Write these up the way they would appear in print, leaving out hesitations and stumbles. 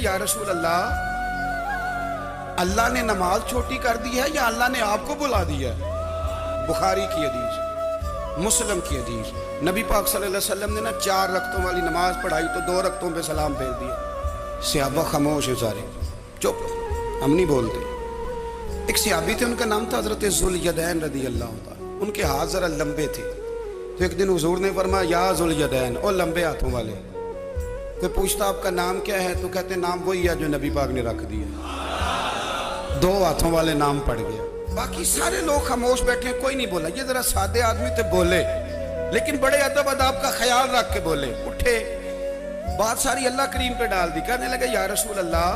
یا رسول اللہ، اللہ نے نماز چھوٹی کر دی ہے یا اللہ نے آپ کو بلا دیا ہے؟ بخاری کی حدیث، مسلم کی حدیث، نبی پاک صلی اللہ علیہ وسلم نے 4 رکعتوں والی نماز پڑھائی تو 2 رکعتوں پہ سلام بھیج دیا۔ صحابہ خاموش ہیں سارے، چپ، ہم نہیں بولتے۔ ایک صحابی تھے، ان کا نام تھا حضرت ذوالیدین رضی اللہ عنہ۔ ان کے ہاتھ ذرا لمبے تھے، تو ایک دن حضور نے فرمایا یا ذوالیدین، او لمبے ہاتھوں والے۔ کوئی پوچھتا آپ کا نام کیا ہے تو کہتے نام وہی ہے جو نبی پاک نے رکھ دیا، 2 ہاتھوں والے نام پڑ گیا۔ باقی سارے لوگ خاموش بیٹھے، کوئی نہیں بولا۔ یہ ذرا سادے آدمی تھے، بولے، لیکن بڑے ادب اداب کا خیال رکھ کے بولے، اٹھے، بات ساری اللہ کریم پہ ڈال دی۔ کہنے لگے یا رسول اللہ،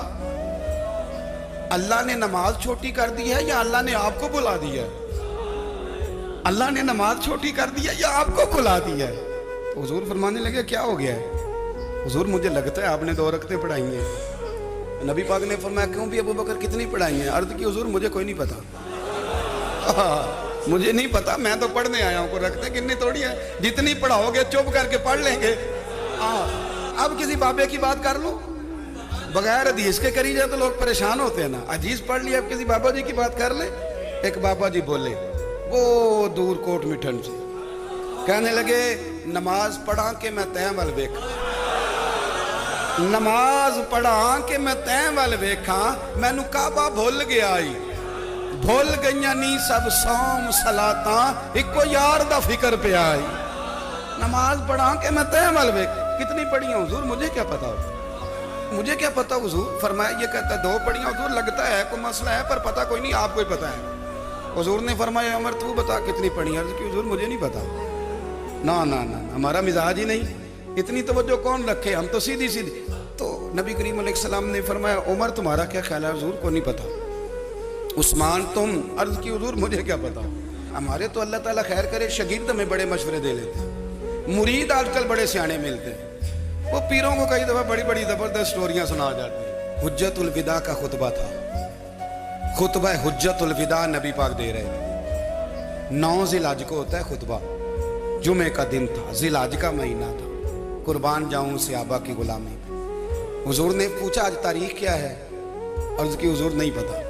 اللہ نے نماز چھوٹی کر دی ہے یا اللہ نے آپ کو بلا دیا ہے؟ اللہ نے نماز چھوٹی کر دی ہے یا آپ کو بلا دیا ہے؟ تو حضور فرمانے لگے کیا ہو گیا ہے؟ حضور مجھے لگتا ہے آپ نے 2 رکعتیں پڑھائی ہیں۔ نبی پاک نے فرمایا کیوں بھی ابو بکر کتنی پڑھائی ہیں؟ عرض کی حضور مجھے کوئی نہیں پتا، مجھے نہیں پتا، میں تو پڑھنے آیا ہوں، کوئی رکھتے کتنی تھوڑی ہے، جتنی پڑھاؤ گے چپ کر کے پڑھ لیں گے۔ اب کسی بابے کی بات کر لو، بغیر حدیث کے کری جائے تو لوگ پریشان ہوتے ہیں نا۔ حدیث پڑھ لی، اب کسی بابا جی کی بات کر لے۔ ایک بابا جی بولے، وہ دور کوٹ مٹھن سے، کہنے لگے نماز پڑھا کہ میں تین ول ویکھاں، نماز پڑھا کہ میں تین ول ویکھاں، مینو کعبہ بھول گیا آئی، بھول گئیاں نی سب سوم صلاتاں، ایک کو یار دا فکر پہ آئی۔ نماز پڑھا کہ میں تین ول ویکھاں، کتنی پڑھی ہیں حضور مجھے کیا پتا ہو، مجھے کیا پتا حضور؟ فرمایا یہ کہتا ہے 2 پڑھی ہیں حضور، لگتا ہے کوئی مسئلہ ہے پر پتا کوئی نہیں، آپ کو ہی پتا ہے۔ حضور نے فرمایا عمر تو بتا کتنی پڑھی؟ عرض کی حضور مجھے نہیں پتا، نا ہمارا مزاج ہی نہیں، اتنی توجہ کون رکھے، ہم تو سیدھی سیدھی۔ تو نبی کریم علیہ السلام نے فرمایا عمر تمہارا کیا خیال ہے؟ حضور کو نہیں پتا۔ عثمان تم؟ عرض کی حضور مجھے کیا پتا، ہمارے تو اللہ تعالیٰ خیر کرے شاگرد ہمیں بڑے مشورے دے لیتے ہیں، مرید آج کل بڑے سیانے ملتے ہیں، وہ پیروں کو کئی دفعہ بڑی بڑی زبردست سٹوریاں سنا جاتی ہیں۔ حجت الوداع کا خطبہ تھا، خطبہ حجت الوداع نبی پاک دے رہے تھے۔ 9 ذی الحج کو ہوتا ہے خطبہ، جمعے کا دن تھا، ذی الحج کا مہینہ تھا، قربان جاؤں صحابہ کی غلامی۔ حضور نے پوچھا آج تاریخ کیا ہے؟ عرض کی حضور نہیں پتا۔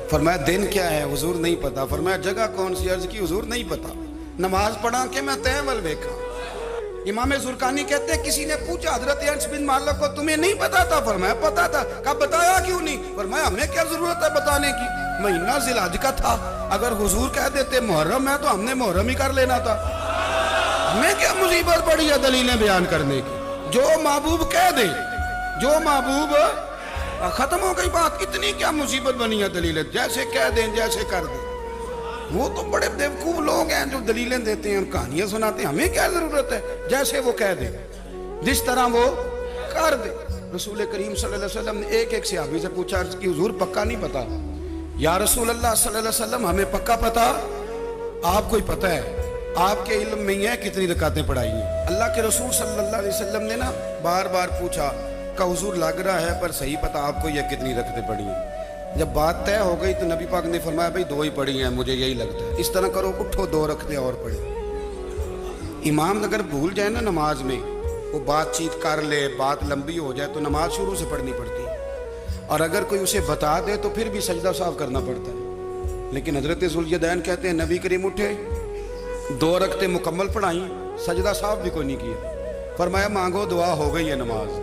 فرمایا دن کیا ہے؟ حضور نہیں پتا۔ فرمایا جگہ کون سی؟ عرض کی حضور نہیں پتا۔ نماز پڑھا کہ میں تین ول ویکھاں۔ امام زرقانی کہتے ہیں کسی نے پوچھا حضرت انس بن مالک کو تمہیں نہیں پتا تھا؟ فرمایا پتا تھا۔ کہا بتایا کیوں نہیں؟ فرمایا ہمیں کیا ضرورت ہے بتانے کی، مہینہ ذی الحج کا تھا، اگر حضور کہہ دیتے محرم ہے تو ہم نے محرم ہی کر لینا تھا، ہمیں کیا مصیبت پڑی ہے دلیلیں بیان کرنے کی؟ جو محبوب کہہ دے، جو محبوب، ختم ہو گئی بات، اتنی کیا مصیبت بنی ہے دلیلیں، جیسے کہہ دیں جیسے کر دیں۔ وہ تو بڑے بیوقوف لوگ ہیں جو دلیلیں دیتے ہیں اور کہانیاں سناتے ہیں، ہمیں کیا ضرورت ہے، جیسے وہ کہہ دے جس طرح وہ کر دے۔ رسول کریم صلی اللہ علیہ وسلم نے ایک صحابی سے پوچھا عرض کی حضور پکا نہیں پتا؟ یا رسول اللہ صلی اللہ علیہ وسلم ہمیں پکا پتا، آپ کو ہی پتا ہے، آپ کے علم میں ہی ہے کتنی رکعتیں پڑھائی ہیں۔ اللہ کے رسول صلی اللہ علیہ وسلم نے بار بار پوچھا کہ حضور لگ رہا ہے پر صحیح پتا آپ کو یہ کتنی رکعتیں پڑھی ہیں۔ جب بات طے ہو گئی تو نبی پاک نے فرمایا بھائی 2 ہی پڑھی ہیں، مجھے یہی لگتا ہے۔ اس طرح کرو اٹھو 2 رکعتیں اور پڑھیں۔ امام اگر بھول جائے نا نماز میں، وہ بات چیت کر لے، بات لمبی ہو جائے تو نماز شروع سے پڑھنی پڑتی ہے، اور اگر کوئی اسے بتا دے تو پھر بھی سجدہ صاف کرنا پڑتا ہے۔ لیکن حضرت ذوالجدین کہتے ہیں نبی کریم اٹھے، 2 رکعتیں مکمل پڑھائیں، سجدہ صاف بھی کوئی نہیں کیا، فرمایا مانگو دعا ہو گئی ہے نماز۔